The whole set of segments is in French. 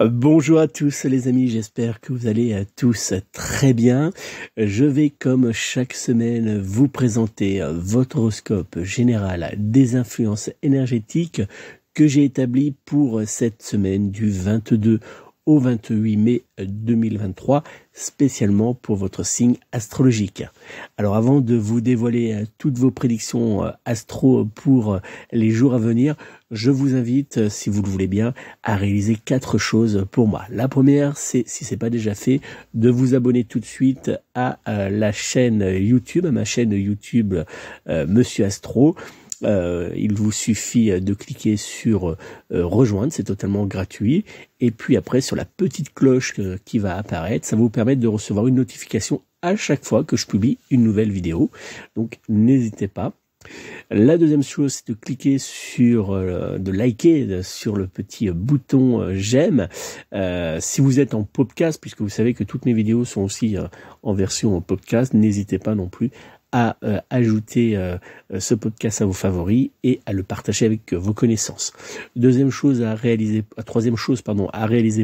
Bonjour à tous les amis, j'espère que vous allez tous très bien. Je vais comme chaque semaine vous présenter votre horoscope général des influences énergétiques que j'ai établi pour cette semaine du 22 au 28 mai 2023, spécialement pour votre signe astrologique. Alors avant de vous dévoiler toutes vos prédictions astro pour les jours à venir, je vous invite, si vous le voulez bien, à réaliser 4 choses pour moi. La première, c'est, si ce n'est pas déjà fait, de vous abonner tout de suite à la chaîne YouTube, à ma chaîne YouTube Monsieur Astro. Il vous suffit de cliquer sur rejoindre, c'est totalement gratuit, et puis après sur la petite cloche qui va apparaître, ça va vous permettre de recevoir une notification à chaque fois que je publie une nouvelle vidéo, donc n'hésitez pas. La deuxième chose, c'est de cliquer sur, de liker sur le petit bouton j'aime. Si vous êtes en podcast, puisque vous savez que toutes mes vidéos sont aussi en version podcast, n'hésitez pas non plus à ajouter ce podcast à vos favoris et à le partager avec vos connaissances. Troisième chose à réaliser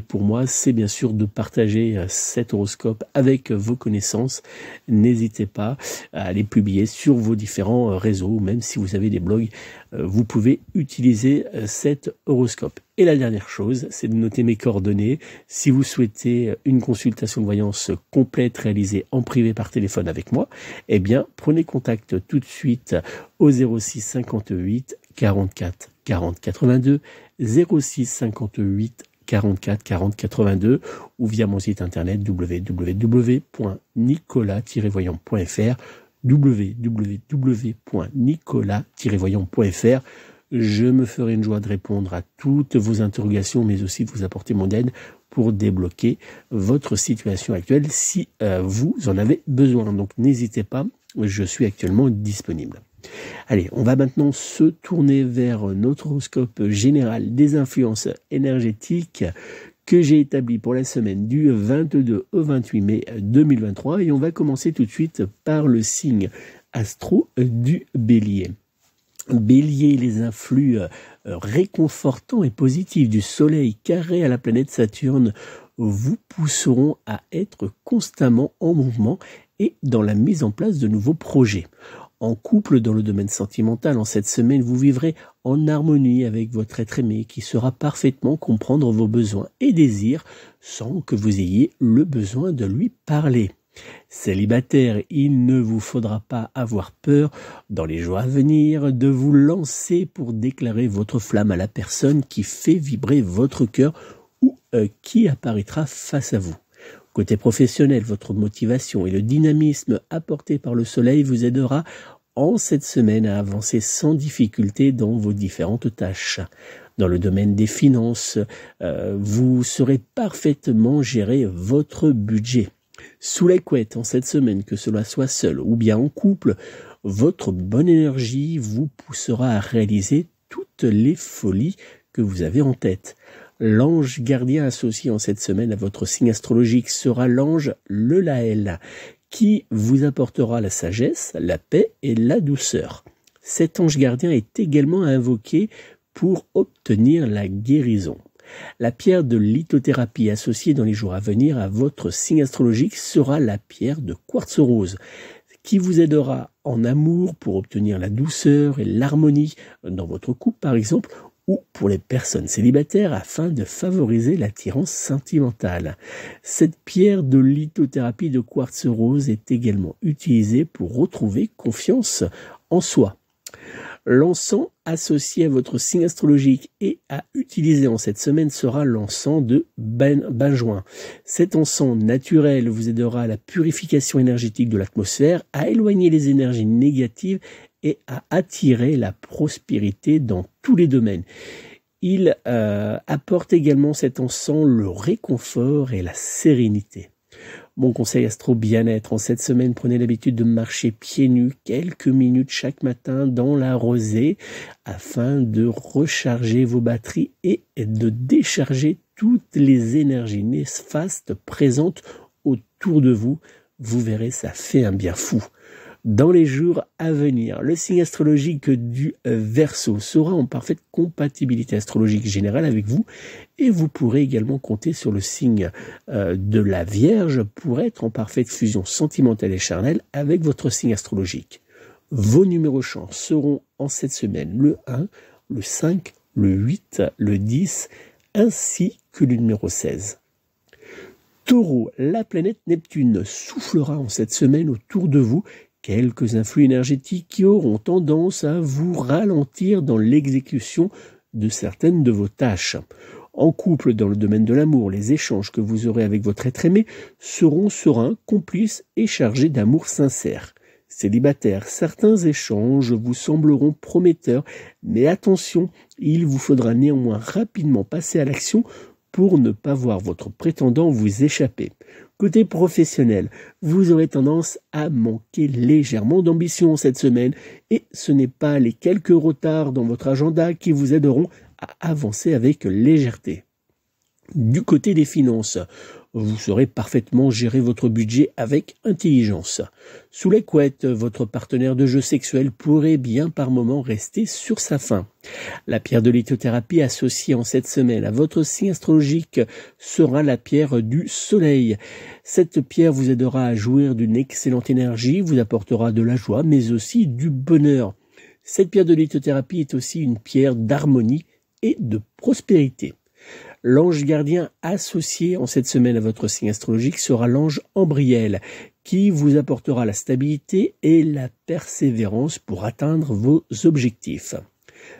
pour moi, c'est bien sûr de partager cet horoscope avec vos connaissances. N'hésitez pas à les publier sur vos différents réseaux, même si vous avez des blogs, vous pouvez utiliser cet horoscope. Et la dernière chose, c'est de noter mes coordonnées. Si vous souhaitez une consultation de voyance complète réalisée en privé par téléphone avec moi, eh bien, prenez contact tout de suite au 06 58 44 40 82, 06 58 44 40 82 ou via mon site internet www.nicolas-voyant.fr www.nicolas-voyant.fr. Je me ferai une joie de répondre à toutes vos interrogations, mais aussi de vous apporter mon aide pour débloquer votre situation actuelle si vous en avez besoin. Donc n'hésitez pas, je suis actuellement disponible. Allez, on va maintenant se tourner vers notre horoscope général des influences énergétiques que j'ai établi pour la semaine du 22 au 28 mai 2023 et on va commencer tout de suite par le signe astro du Bélier. Bélier, les influx réconfortants et positifs du Soleil carré à la planète Saturne vous pousseront à être constamment en mouvement et dans la mise en place de nouveaux projets. En couple, dans le domaine sentimental, en cette semaine, vous vivrez en harmonie avec votre être aimé qui saura parfaitement comprendre vos besoins et désirs sans que vous ayez le besoin de lui parler. Célibataire, il ne vous faudra pas avoir peur dans les jours à venir de vous lancer pour déclarer votre flamme à la personne qui fait vibrer votre cœur ou qui apparaîtra face à vous. Côté professionnel, votre motivation et le dynamisme apporté par le soleil vous aidera en cette semaine à avancer sans difficulté dans vos différentes tâches. Dans le domaine des finances, vous saurez parfaitement gérer votre budget. Sous la couette en cette semaine, que cela soit seul ou bien en couple, votre bonne énergie vous poussera à réaliser toutes les folies que vous avez en tête. L'ange gardien associé en cette semaine à votre signe astrologique sera l'ange Le Laël, qui vous apportera la sagesse, la paix et la douceur. Cet ange gardien est également invoqué pour obtenir la guérison. La pierre de lithothérapie associée dans les jours à venir à votre signe astrologique sera la pierre de quartz rose, qui vous aidera en amour pour obtenir la douceur et l'harmonie dans votre couple par exemple, ou pour les personnes célibataires afin de favoriser l'attirance sentimentale. Cette pierre de lithothérapie de quartz rose est également utilisée pour retrouver confiance en soi. L'encens associé à votre signe astrologique et à utiliser en cette semaine sera l'encens de benjoin. Cet encens naturel vous aidera à la purification énergétique de l'atmosphère, à éloigner les énergies négatives et à attirer la prospérité dans tous les domaines. Il apporte également cet encens le réconfort et la sérénité. Mon conseil astro bien-être en cette semaine, prenez l'habitude de marcher pieds nus quelques minutes chaque matin dans la rosée afin de recharger vos batteries et de décharger toutes les énergies néfastes présentes autour de vous. Vous verrez, ça fait un bien fou. Dans les jours à venir, le signe astrologique du Verseau sera en parfaite compatibilité astrologique générale avec vous et vous pourrez également compter sur le signe de la Vierge pour être en parfaite fusion sentimentale et charnelle avec votre signe astrologique. Vos numéros chance seront en cette semaine le 1, le 5, le 8, le 10 ainsi que le numéro 16. Taureau, la planète Neptune soufflera en cette semaine autour de vous quelques influx énergétiques qui auront tendance à vous ralentir dans l'exécution de certaines de vos tâches. En couple, dans le domaine de l'amour, les échanges que vous aurez avec votre être aimé seront sereins, complices et chargés d'amour sincère. Célibataire, certains échanges vous sembleront prometteurs, mais attention, il vous faudra néanmoins rapidement passer à l'action pour ne pas voir votre prétendant vous échapper. Côté professionnel, vous aurez tendance à manquer légèrement d'ambition cette semaine et ce n'est pas les quelques retards dans votre agenda qui vous aideront à avancer avec légèreté. Du côté des finances, vous saurez parfaitement gérer votre budget avec intelligence. Sous la couette, votre partenaire de jeu sexuel pourrait bien par moment rester sur sa faim. La pierre de lithothérapie associée en cette semaine à votre signe astrologique sera la pierre du soleil. Cette pierre vous aidera à jouir d'une excellente énergie, vous apportera de la joie mais aussi du bonheur. Cette pierre de lithothérapie est aussi une pierre d'harmonie et de prospérité. L'ange gardien associé en cette semaine à votre signe astrologique sera l'ange Ambriel, qui vous apportera la stabilité et la persévérance pour atteindre vos objectifs.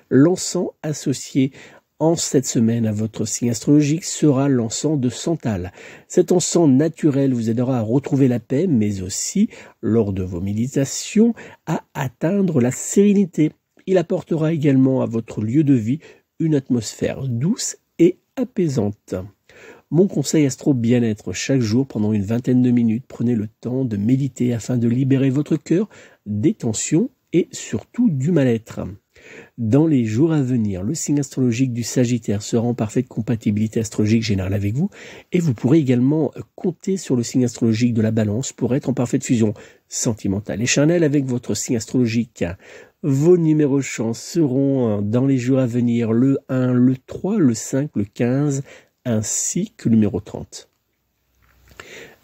L'encens associé en cette semaine à votre signe astrologique sera l'encens de santal. Cet encens naturel vous aidera à retrouver la paix, mais aussi, lors de vos méditations, à atteindre la sérénité. Il apportera également à votre lieu de vie une atmosphère douce et apaisante. Mon conseil astro bien-être chaque jour pendant une vingtaine de minutes, prenez le temps de méditer afin de libérer votre cœur des tensions et surtout du mal-être. Dans les jours à venir, le signe astrologique du Sagittaire sera en parfaite compatibilité astrologique générale avec vous et vous pourrez également compter sur le signe astrologique de la Balance pour être en parfaite fusion sentimentale et charnelle avec votre signe astrologique. Vos numéros chance seront dans les jours à venir le 1, le 3, le 5, le 15 ainsi que le numéro 30.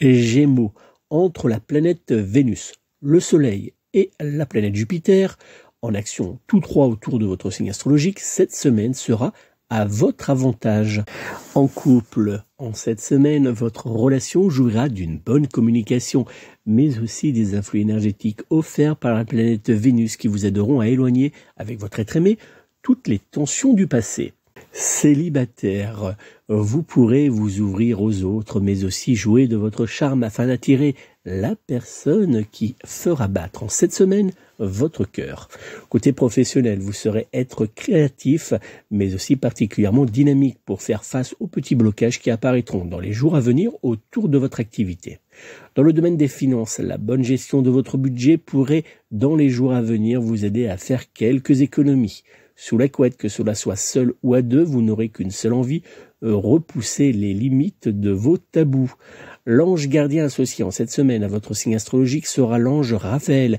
Gémeaux, entre la planète Vénus, le Soleil et la planète Jupiter, en action tous trois autour de votre signe astrologique, cette semaine sera à votre avantage. En couple, en cette semaine, votre relation jouira d'une bonne communication, mais aussi des influx énergétiques offerts par la planète Vénus qui vous aideront à éloigner, avec votre être aimé, toutes les tensions du passé. Célibataire, vous pourrez vous ouvrir aux autres, mais aussi jouer de votre charme afin d'attirer la personne qui fera battre en cette semaine votre cœur. Côté professionnel, vous saurez être créatif, mais aussi particulièrement dynamique pour faire face aux petits blocages qui apparaîtront dans les jours à venir autour de votre activité. Dans le domaine des finances, la bonne gestion de votre budget pourrait, dans les jours à venir, vous aider à faire quelques économies. Sous la couette, que cela soit seul ou à deux, vous n'aurez qu'une seule envie, repousser les limites de vos tabous. L'ange gardien associé en cette semaine à votre signe astrologique sera l'ange Raphaël,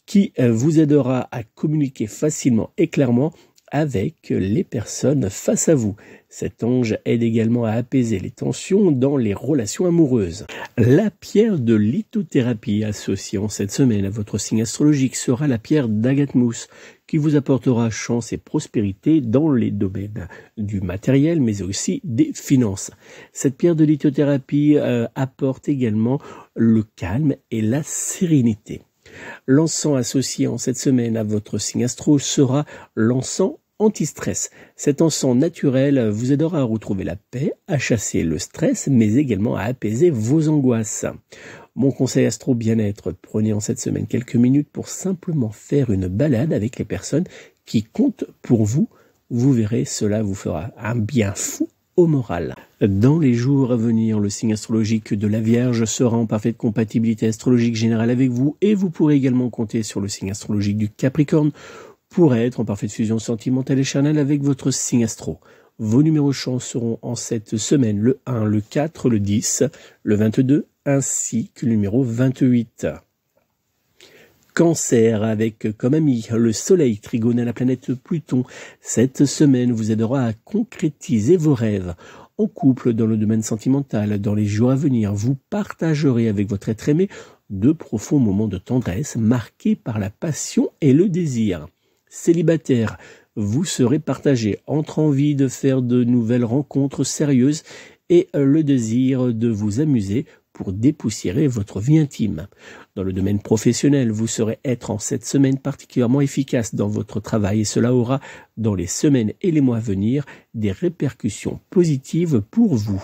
qui vous aidera à communiquer facilement et clairement avec les personnes face à vous. Cet ange aide également à apaiser les tensions dans les relations amoureuses. La pierre de lithothérapie associée en cette semaine à votre signe astrologique sera la pierre d'Agathe-Mousse, qui vous apportera chance et prospérité dans les domaines du matériel, mais aussi des finances. Cette pierre de lithothérapie apporte également le calme et la sérénité. L'encens associé en cette semaine à votre signe astro sera l'encens anti-stress. Cet encens naturel vous aidera à retrouver la paix, à chasser le stress, mais également à apaiser vos angoisses. Mon conseil astro bien-être, prenez en cette semaine quelques minutes pour simplement faire une balade avec les personnes qui comptent pour vous. Vous verrez, cela vous fera un bien fou au moral. Dans les jours à venir, le signe astrologique de la Vierge sera en parfaite compatibilité astrologique générale avec vous et vous pourrez également compter sur le signe astrologique du Capricorne pour être en parfaite fusion sentimentale et charnelle avec votre signe astro. Vos numéros chance seront en cette semaine le 1, le 4, le 10, le 22 ainsi que le numéro 28. Cancer, avec comme ami le Soleil trigone à la planète Pluton. Cette semaine vous aidera à concrétiser vos rêves. En couple, dans le domaine sentimental, dans les jours à venir, vous partagerez avec votre être aimé de profonds moments de tendresse marqués par la passion et le désir. Célibataire, vous serez partagé entre envie de faire de nouvelles rencontres sérieuses et le désir de vous amuser pour dépoussiérer votre vie intime. Dans le domaine professionnel, vous saurez être en cette semaine particulièrement efficace dans votre travail et cela aura, dans les semaines et les mois à venir, des répercussions positives pour vous.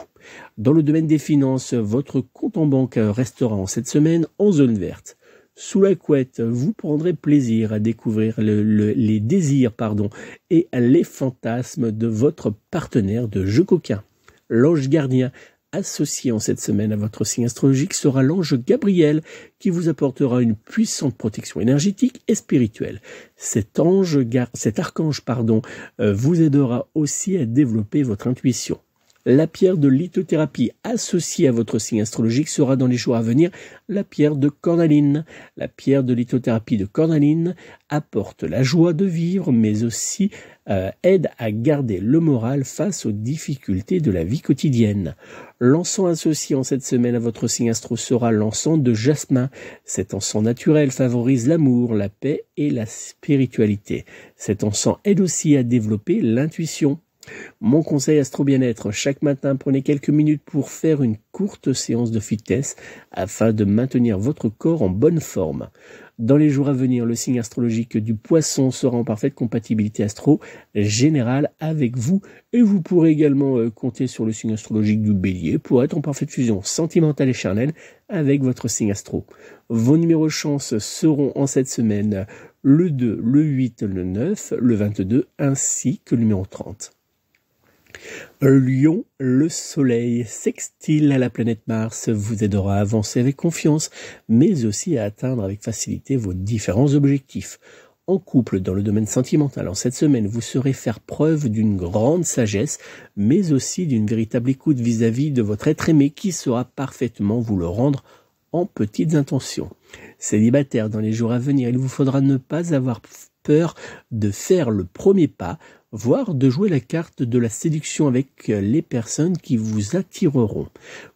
Dans le domaine des finances, votre compte en banque restera en cette semaine en zone verte. Sous la couette, vous prendrez plaisir à découvrir les désirs et les fantasmes de votre partenaire de jeu coquin. L'ange gardien associé en cette semaine à votre signe astrologique sera l'ange Gabriel qui vous apportera une puissante protection énergétique et spirituelle. Cet archange vous aidera aussi à développer votre intuition. La pierre de lithothérapie associée à votre signe astrologique sera dans les jours à venir la pierre de cornaline. La pierre de lithothérapie de cornaline apporte la joie de vivre, mais aussi aide à garder le moral face aux difficultés de la vie quotidienne. L'encens associé en cette semaine à votre signe astro sera l'encens de jasmin. Cet encens naturel favorise l'amour, la paix et la spiritualité. Cet encens aide aussi à développer l'intuition. Mon conseil Astro Bien-être, chaque matin prenez quelques minutes pour faire une courte séance de fitness afin de maintenir votre corps en bonne forme. Dans les jours à venir, le signe astrologique du Poisson sera en parfaite compatibilité astro générale avec vous et vous pourrez également compter sur le signe astrologique du Bélier pour être en parfaite fusion sentimentale et charnelle avec votre signe astro. Vos numéros chance seront en cette semaine le 2, le 8, le 9, le 22 ainsi que le numéro 30. Lion, le soleil sextile à la planète Mars vous aidera à avancer avec confiance, mais aussi à atteindre avec facilité vos différents objectifs. En couple, dans le domaine sentimental, en cette semaine, vous saurez faire preuve d'une grande sagesse, mais aussi d'une véritable écoute vis-à-vis de votre être aimé qui saura parfaitement vous le rendre en petites intentions. Célibataire, dans les jours à venir, il vous faudra ne pas avoir peur de faire le premier pas, voire de jouer la carte de la séduction avec les personnes qui vous attireront.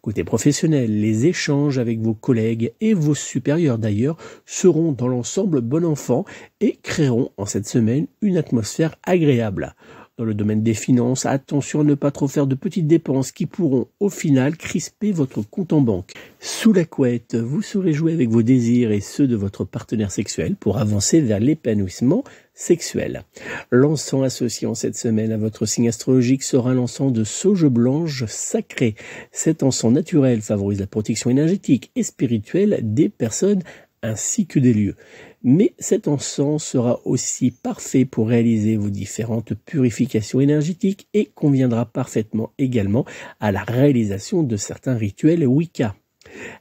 Côté professionnel, les échanges avec vos collègues et vos supérieurs d'ailleurs seront dans l'ensemble bon enfant et créeront en cette semaine une atmosphère agréable. Dans le domaine des finances, attention à ne pas trop faire de petites dépenses qui pourront au final crisper votre compte en banque. Sous la couette, vous saurez jouer avec vos désirs et ceux de votre partenaire sexuel pour avancer vers l'épanouissement sexuel. L'encens associé en cette semaine à votre signe astrologique sera l'encens de sauge blanche sacrée. Cet encens naturel favorise la protection énergétique et spirituelle des personnes ainsi que des lieux. Mais cet encens sera aussi parfait pour réaliser vos différentes purifications énergétiques et conviendra parfaitement également à la réalisation de certains rituels Wicca.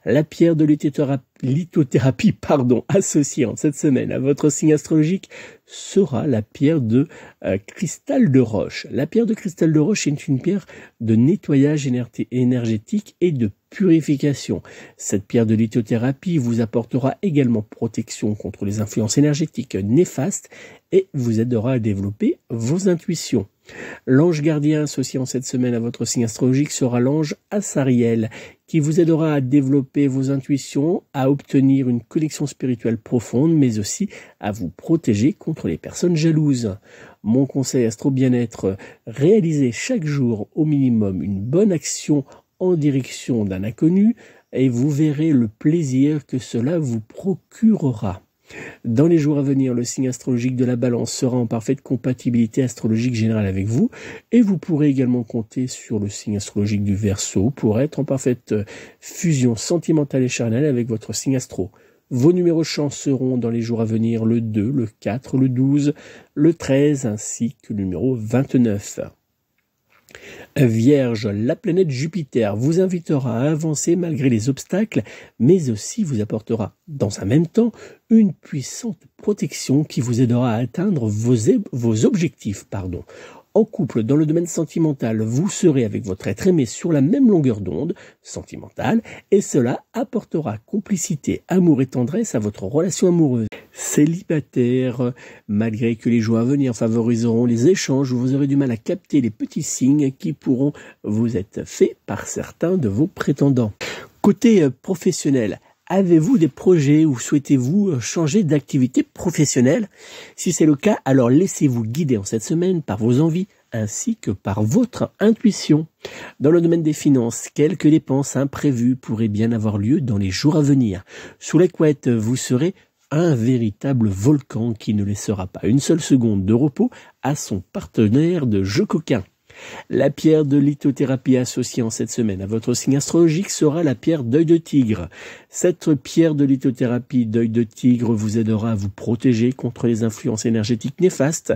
La pierre de lithothérapie associée en cette semaine à votre signe astrologique sera la pierre de cristal de roche. La pierre de cristal de roche est une pierre de nettoyage énergétique et de purification. Cette pierre de lithothérapie vous apportera également protection contre les influences énergétiques néfastes et vous aidera à développer vos intuitions. L'ange gardien associé en cette semaine à votre signe astrologique sera l'ange Assariel, qui vous aidera à développer vos intuitions, à obtenir une connexion spirituelle profonde, mais aussi à vous protéger contre les personnes jalouses. Mon conseil Astro Bien-être, réalisez chaque jour au minimum une bonne action en direction d'un inconnu et vous verrez le plaisir que cela vous procurera. Dans les jours à venir, le signe astrologique de la Balance sera en parfaite compatibilité astrologique générale avec vous et vous pourrez également compter sur le signe astrologique du Verseau pour être en parfaite fusion sentimentale et charnelle avec votre signe astro. Vos numéros chance seront dans les jours à venir le 2, le 4, le 12, le 13 ainsi que le numéro 29. Vierge, la planète Jupiter vous invitera à avancer malgré les obstacles, mais aussi vous apportera dans un même temps une puissante protection qui vous aidera à atteindre vos objectifs. En couple, dans le domaine sentimental, vous serez avec votre être aimé sur la même longueur d'onde sentimentale et cela apportera complicité, amour et tendresse à votre relation amoureuse. Célibataire, malgré que les jours à venir favoriseront les échanges, vous aurez du mal à capter les petits signes qui pourront vous être faits par certains de vos prétendants. Côté professionnel, avez-vous des projets ou souhaitez-vous changer d'activité professionnelle? Si c'est le cas, alors laissez-vous guider en cette semaine par vos envies ainsi que par votre intuition. Dans le domaine des finances, quelques dépenses imprévues pourraient bien avoir lieu dans les jours à venir. Sous la couette, vous serez un véritable volcan qui ne laissera pas une seule seconde de repos à son partenaire de jeu coquin. La pierre de lithothérapie associée en cette semaine à votre signe astrologique sera la pierre d'œil de tigre. Cette pierre de lithothérapie d'œil de tigre vous aidera à vous protéger contre les influences énergétiques néfastes,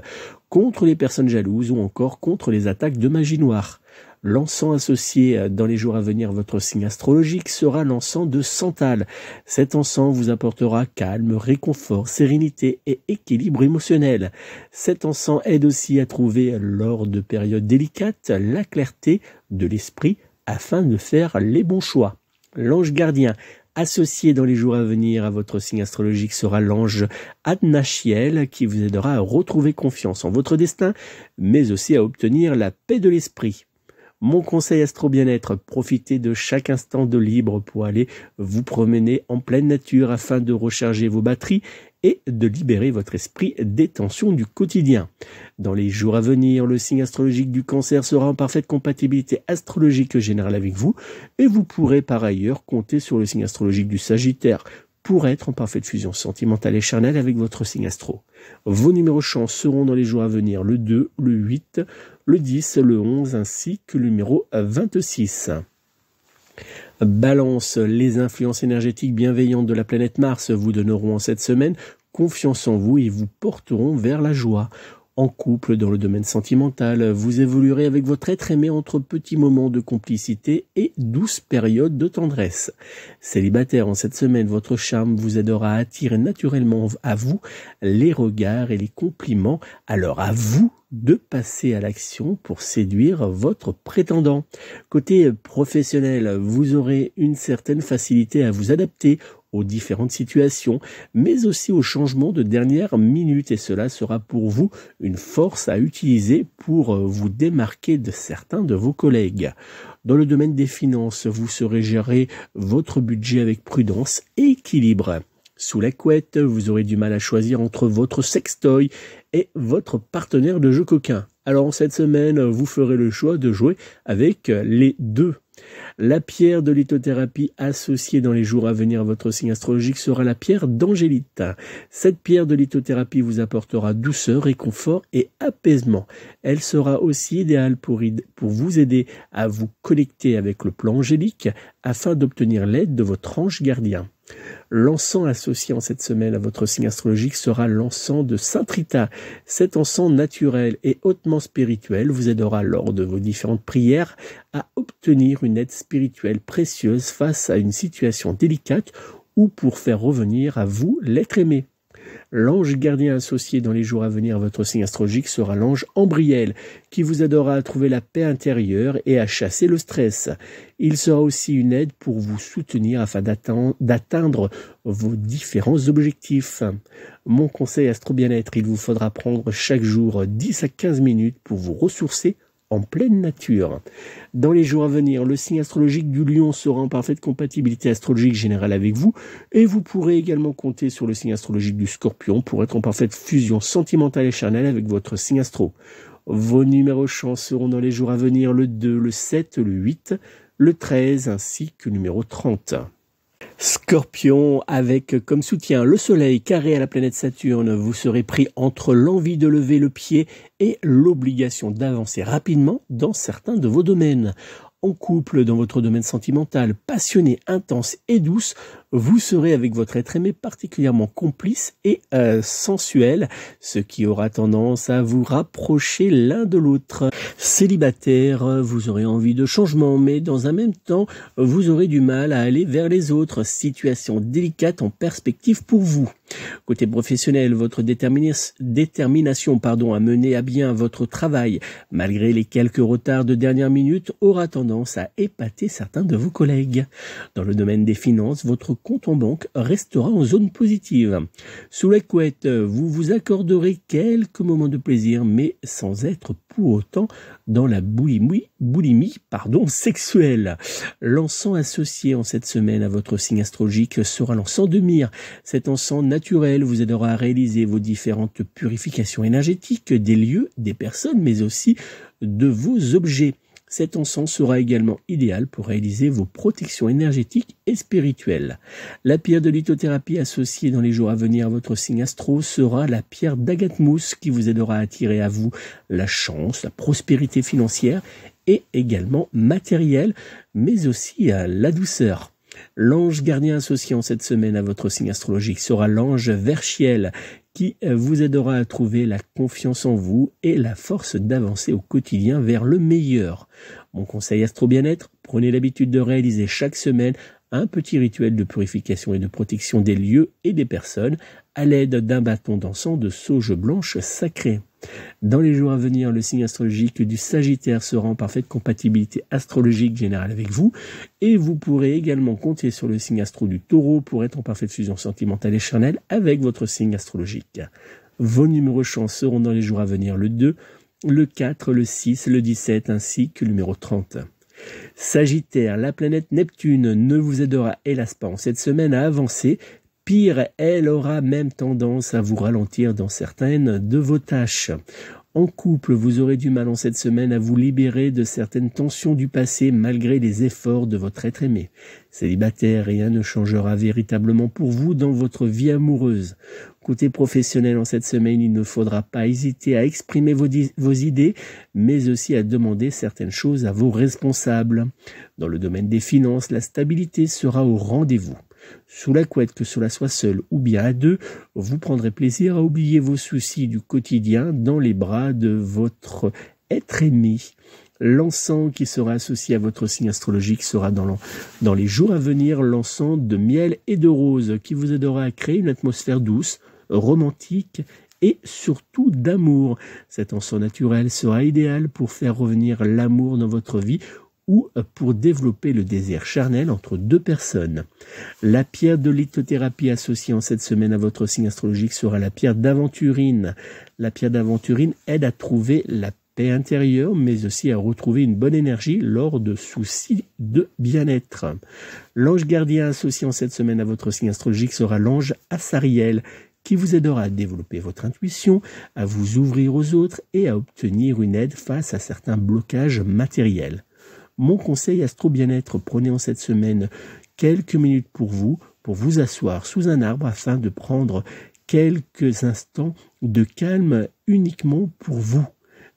contre les personnes jalouses ou encore contre les attaques de magie noire. L'encens associé dans les jours à venir à votre signe astrologique sera l'encens de santal. Cet encens vous apportera calme, réconfort, sérénité et équilibre émotionnel. Cet encens aide aussi à trouver, lors de périodes délicates, la clarté de l'esprit afin de faire les bons choix. L'ange gardien associé dans les jours à venir à votre signe astrologique sera l'ange Adnachiel qui vous aidera à retrouver confiance en votre destin, mais aussi à obtenir la paix de l'esprit. Mon conseil astro bien-être, profitez de chaque instant de libre pour aller vous promener en pleine nature afin de recharger vos batteries et de libérer votre esprit des tensions du quotidien. Dans les jours à venir, le signe astrologique du Cancer sera en parfaite compatibilité astrologique générale avec vous et vous pourrez par ailleurs compter sur le signe astrologique du Sagittaire pour être en parfaite fusion sentimentale et charnelle avec votre signe astro. Vos numéros chance seront dans les jours à venir le 2, le 8, le 10, le 11 ainsi que le numéro 26. Balance, les influences énergétiques bienveillantes de la planète Mars vous donneront en cette semaine confiance en vous et vous porteront vers la joie. En couple, dans le domaine sentimental, vous évoluerez avec votre être aimé entre petits moments de complicité et douces périodes de tendresse. Célibataire, en cette semaine, votre charme vous aidera à attirer naturellement à vous les regards et les compliments. Alors à vous de passer à l'action pour séduire votre prétendant. Côté professionnel, vous aurez une certaine facilité à vous adapter aux différentes situations, mais aussi aux changements de dernière minute et cela sera pour vous une force à utiliser pour vous démarquer de certains de vos collègues. Dans le domaine des finances, vous saurez gérer votre budget avec prudence et équilibre. Sous la couette, vous aurez du mal à choisir entre votre sextoy et votre partenaire de jeu coquin. Alors en cette semaine, vous ferez le choix de jouer avec les deux. La pierre de lithothérapie associée dans les jours à venir à votre signe astrologique sera la pierre d'angélite. Cette pierre de lithothérapie vous apportera douceur, réconfort et apaisement. Elle sera aussi idéale pour vous aider à vous connecter avec le plan angélique afin d'obtenir l'aide de votre ange gardien. L'encens associé en cette semaine à votre signe astrologique sera l'encens de Saint Rita. Cet encens naturel et hautement spirituel vous aidera lors de vos différentes prières à obtenir une aide spirituelle précieuse face à une situation délicate ou pour faire revenir à vous l'être aimé. L'ange gardien associé dans les jours à venir à votre signe astrologique sera l'ange Ambriel, qui vous aidera à trouver la paix intérieure et à chasser le stress. Il sera aussi une aide pour vous soutenir afin d'atteindre vos différents objectifs. Mon conseil astro bien-être, il vous faudra prendre chaque jour 10 à 15 minutes pour vous ressourcer en pleine nature. Dans les jours à venir, le signe astrologique du Lion sera en parfaite compatibilité astrologique générale avec vous et vous pourrez également compter sur le signe astrologique du Scorpion pour être en parfaite fusion sentimentale et charnelle avec votre signe astro. Vos numéros chance seront dans les jours à venir le 2, le 7, le 8, le 13 ainsi que le numéro 30. Scorpion, avec comme soutien le soleil carré à la planète Saturne, vous serez pris entre l'envie de lever le pied et l'obligation d'avancer rapidement dans certains de vos domaines. En couple, dans votre domaine sentimental, passionné, intense et douce, vous serez avec votre être aimé particulièrement complice et sensuel, ce qui aura tendance à vous rapprocher l'un de l'autre. Célibataire, vous aurez envie de changement, mais dans un même temps, vous aurez du mal à aller vers les autres. Situation délicate en perspective pour vous. Côté professionnel, votre détermination à mener à bien votre travail, malgré les quelques retards de dernière minute, aura tendance à épater certains de vos collègues. Dans le domaine des finances, votre compte en banque restera en zone positive. Sous la couette, vous vous accorderez quelques moments de plaisir, mais sans être pour autant dans la boulimie sexuelle. L'encens associé en cette semaine à votre signe astrologique sera l'encens de myrrhe. Cet encens naturel vous aidera à réaliser vos différentes purifications énergétiques des lieux, des personnes, mais aussi de vos objets. Cet encens sera également idéal pour réaliser vos protections énergétiques et spirituelles. La pierre de lithothérapie associée dans les jours à venir à votre signe astro sera la pierre d'Agathe-mousse qui vous aidera à attirer à vous la chance, la prospérité financière et également matérielle, mais aussi la douceur. L'ange gardien associé en cette semaine à votre signe astrologique sera l'ange Verchiel qui vous aidera à trouver la confiance en vous et la force d'avancer au quotidien vers le meilleur. Mon conseil Astro Bien-être, prenez l'habitude de réaliser chaque semaine un petit rituel de purification et de protection des lieux et des personnes à l'aide d'un bâton d'encens de sauge blanche sacrée. Dans les jours à venir, le signe astrologique du Sagittaire sera en parfaite compatibilité astrologique générale avec vous et vous pourrez également compter sur le signe astro du Taureau pour être en parfaite fusion sentimentale et charnelle avec votre signe astrologique. Vos numéros chance seront dans les jours à venir le 2, le 4, le 6, le 17 ainsi que le numéro 30. Sagittaire, la planète Neptune ne vous aidera hélas pas en cette semaine à avancer. Pire, elle aura même tendance à vous ralentir dans certaines de vos tâches. En couple, vous aurez du mal en cette semaine à vous libérer de certaines tensions du passé malgré les efforts de votre être aimé. Célibataire, rien ne changera véritablement pour vous dans votre vie amoureuse. Côté professionnel, en cette semaine, il ne faudra pas hésiter à exprimer vos idées, mais aussi à demander certaines choses à vos responsables. Dans le domaine des finances, la stabilité sera au rendez-vous. Sous la couette, que cela soit seul ou bien à deux, vous prendrez plaisir à oublier vos soucis du quotidien dans les bras de votre être aimé. L'encens qui sera associé à votre signe astrologique sera dans les jours à venir l'encens de miel et de rose qui vous aidera à créer une atmosphère douce, romantique et surtout d'amour. Cet encens naturel sera idéal pour faire revenir l'amour dans votre vie ou pour développer le désir charnel entre deux personnes. La pierre de lithothérapie associée en cette semaine à votre signe astrologique sera la pierre d'aventurine. La pierre d'aventurine aide à trouver la paix intérieure, mais aussi à retrouver une bonne énergie lors de soucis de bien-être. L'ange gardien associé en cette semaine à votre signe astrologique sera l'ange Assariel, qui vous aidera à développer votre intuition, à vous ouvrir aux autres et à obtenir une aide face à certains blocages matériels. Mon conseil Astro Bien-être, prenez en cette semaine quelques minutes pour vous asseoir sous un arbre afin de prendre quelques instants de calme uniquement pour vous.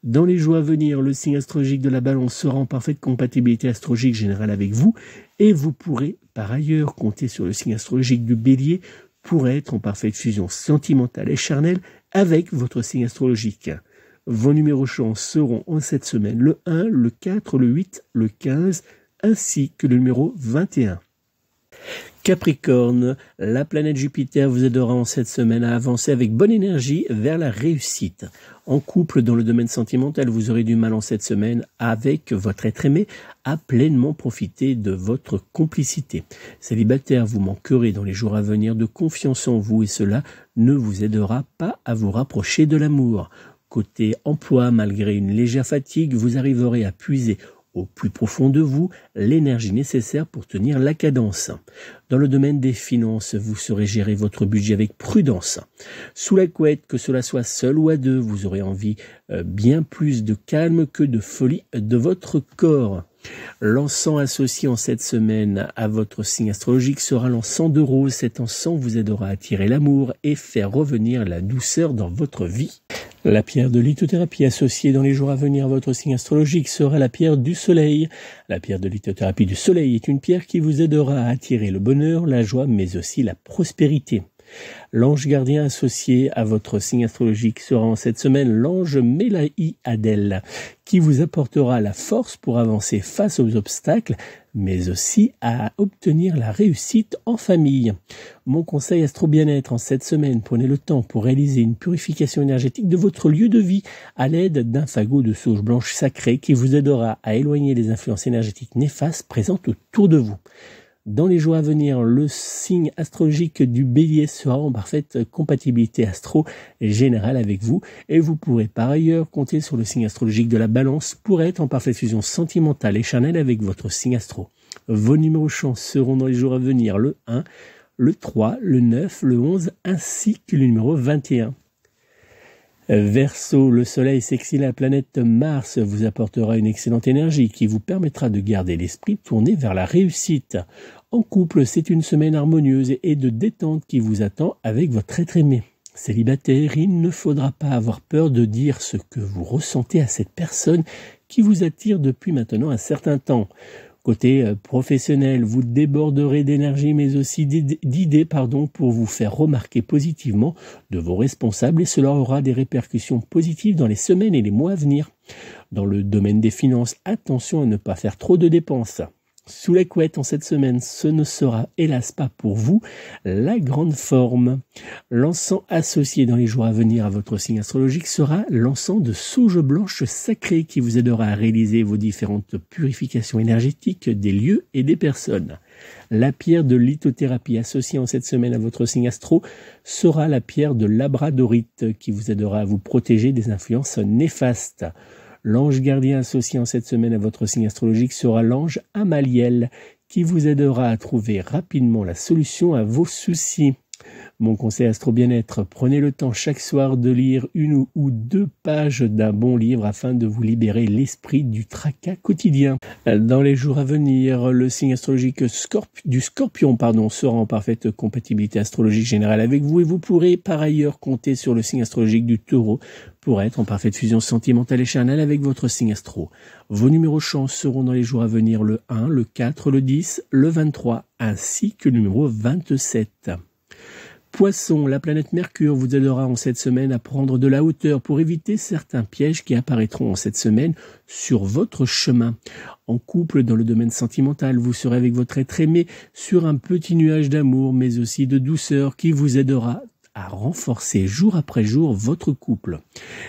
Dans les jours à venir, le signe astrologique de la Balance sera en parfaite compatibilité astrologique générale avec vous et vous pourrez par ailleurs compter sur le signe astrologique du Bélier pour être en parfaite fusion sentimentale et charnelle avec votre signe astrologique. Vos numéros chance seront en cette semaine le 1, le 4, le 8, le 15 ainsi que le numéro 21. Capricorne, la planète Jupiter vous aidera en cette semaine à avancer avec bonne énergie vers la réussite. En couple, dans le domaine sentimental, vous aurez du mal en cette semaine avec votre être aimé à pleinement profiter de votre complicité. Célibataire, vous manquerez dans les jours à venir de confiance en vous et cela ne vous aidera pas à vous rapprocher de l'amour. Côté emploi, malgré une légère fatigue, vous arriverez à puiser au plus profond de vous l'énergie nécessaire pour tenir la cadence. Dans le domaine des finances, vous saurez gérer votre budget avec prudence. Sous la couette, que cela soit seul ou à deux, vous aurez envie bien plus de calme que de folie de votre corps. L'encens associé en cette semaine à votre signe astrologique sera l'encens de rose. Cet encens vous aidera à attirer l'amour et faire revenir la douceur dans votre vie. La pierre de lithothérapie associée dans les jours à venir à votre signe astrologique sera la pierre du soleil. La pierre de lithothérapie du soleil est une pierre qui vous aidera à attirer le bonheur, la joie, mais aussi la prospérité. L'ange gardien associé à votre signe astrologique sera en cette semaine l'ange Mélaï-Adèle, qui vous apportera la force pour avancer face aux obstacles, mais aussi à obtenir la réussite en famille. Mon conseil Astro Bien-être en cette semaine, prenez le temps pour réaliser une purification énergétique de votre lieu de vie à l'aide d'un fagot de sauge blanche sacrée qui vous aidera à éloigner les influences énergétiques néfastes présentes autour de vous. Dans les jours à venir, le signe astrologique du Bélier sera en parfaite compatibilité astro-générale avec vous et vous pourrez par ailleurs compter sur le signe astrologique de la Balance pour être en parfaite fusion sentimentale et charnelle avec votre signe astro. Vos numéros chance seront dans les jours à venir le 1, le 3, le 9, le 11 ainsi que le numéro 21. Verseau, le soleil sextile la planète Mars vous apportera une excellente énergie qui vous permettra de garder l'esprit tourné vers la réussite. En couple, c'est une semaine harmonieuse et de détente qui vous attend avec votre être aimé. Célibataire, il ne faudra pas avoir peur de dire ce que vous ressentez à cette personne qui vous attire depuis maintenant un certain temps. Côté professionnel, vous déborderez d'énergie mais aussi d'idées pour vous faire remarquer positivement de vos responsables et cela aura des répercussions positives dans les semaines et les mois à venir. Dans le domaine des finances, attention à ne pas faire trop de dépenses. Sous la couette en cette semaine, ce ne sera hélas pas pour vous la grande forme. L'encens associé dans les jours à venir à votre signe astrologique sera l'encens de sauge blanche sacrée qui vous aidera à réaliser vos différentes purifications énergétiques des lieux et des personnes. La pierre de lithothérapie associée en cette semaine à votre signe astro sera la pierre de labradorite qui vous aidera à vous protéger des influences néfastes. L'ange gardien associé en cette semaine à votre signe astrologique sera l'ange Amaliel qui vous aidera à trouver rapidement la solution à vos soucis. Mon conseil astro bien-être, prenez le temps chaque soir de lire 1 ou 2 pages d'un bon livre afin de vous libérer l'esprit du tracas quotidien. Dans les jours à venir, le signe astrologique du Scorpion sera en parfaite compatibilité astrologique générale avec vous et vous pourrez par ailleurs compter sur le signe astrologique du Taureau pour être en parfaite fusion sentimentale et charnelle avec votre signe astro. Vos numéros chance seront dans les jours à venir le 1, le 4, le 10, le 23 ainsi que le numéro 27. Poisson, la planète Mercure vous aidera en cette semaine à prendre de la hauteur pour éviter certains pièges qui apparaîtront en cette semaine sur votre chemin. En couple, dans le domaine sentimental, vous serez avec votre être aimé sur un petit nuage d'amour mais aussi de douceur qui vous aidera à renforcer jour après jour votre couple.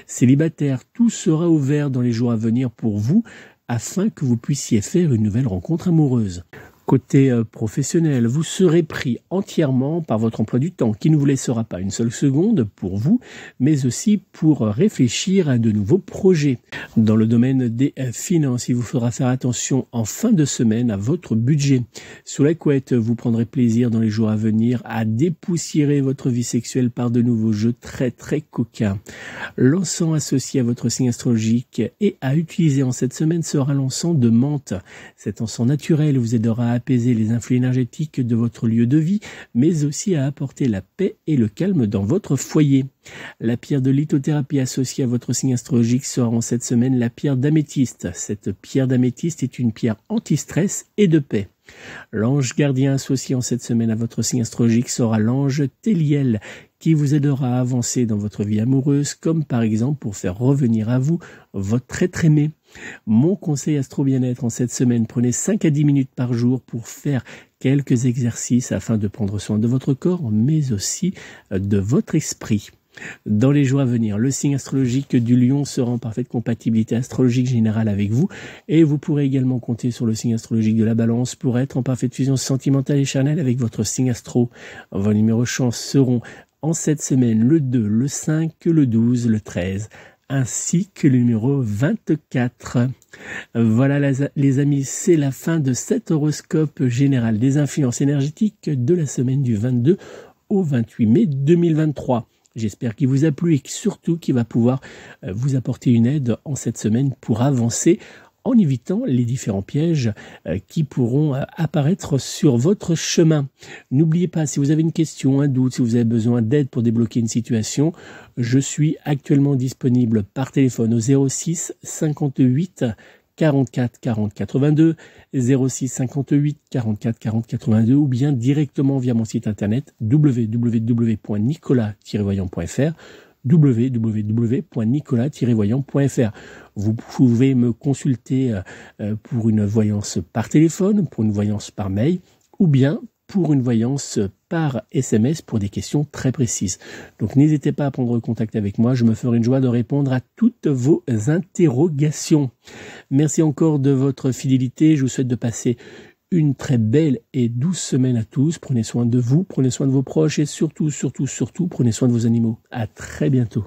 Célibataire, tout sera ouvert dans les jours à venir pour vous afin que vous puissiez faire une nouvelle rencontre amoureuse. Côté professionnel, vous serez pris entièrement par votre emploi du temps qui ne vous laissera pas une seule seconde pour vous, mais aussi pour réfléchir à de nouveaux projets. Dans le domaine des finances, il vous faudra faire attention en fin de semaine à votre budget. Sous la couette, vous prendrez plaisir dans les jours à venir à dépoussiérer votre vie sexuelle par de nouveaux jeux très coquins. L'encens associé à votre signe astrologique et à utiliser en cette semaine sera l'encens de menthe. Cet encens naturel vous aidera à apaiser les influx énergétiques de votre lieu de vie, mais aussi à apporter la paix et le calme dans votre foyer. La pierre de lithothérapie associée à votre signe astrologique sera en cette semaine la pierre d'améthyste. Cette pierre d'améthyste est une pierre anti-stress et de paix. L'ange gardien associé en cette semaine à votre signe astrologique sera l'ange Téliel, qui vous aidera à avancer dans votre vie amoureuse, comme par exemple pour faire revenir à vous votre être aimé. Mon conseil astro bien-être en cette semaine, prenez 5 à 10 minutes par jour pour faire quelques exercices afin de prendre soin de votre corps, mais aussi de votre esprit. Dans les jours à venir, le signe astrologique du Lion sera en parfaite compatibilité astrologique générale avec vous et vous pourrez également compter sur le signe astrologique de la Balance pour être en parfaite fusion sentimentale et charnelle avec votre signe astro. Vos numéros chance seront en cette semaine le 2, le 5, le 12, le 13 ainsi que le numéro 24. Voilà les amis, c'est la fin de cet horoscope général des influences énergétiques de la semaine du 22 au 28 mai 2023. J'espère qu'il vous a plu et surtout qu'il va pouvoir vous apporter une aide en cette semaine pour avancer en évitant les différents pièges qui pourront apparaître sur votre chemin. N'oubliez pas, si vous avez une question, un doute, si vous avez besoin d'aide pour débloquer une situation, je suis actuellement disponible par téléphone au 06 58 44 40 82, 06 58 44 40 82 ou bien directement via mon site internet www.nicolas-voyant.fr www.nicolas-voyant.fr. Vous pouvez me consulter pour une voyance par téléphone, pour une voyance par mail ou bien pour une voyance par SMS pour des questions très précises. Donc n'hésitez pas à prendre contact avec moi, je me ferai une joie de répondre à toutes vos interrogations. Merci encore de votre fidélité, je vous souhaite de passer une très belle et douce semaine à tous. Prenez soin de vous, prenez soin de vos proches et surtout, surtout, surtout, prenez soin de vos animaux. À très bientôt.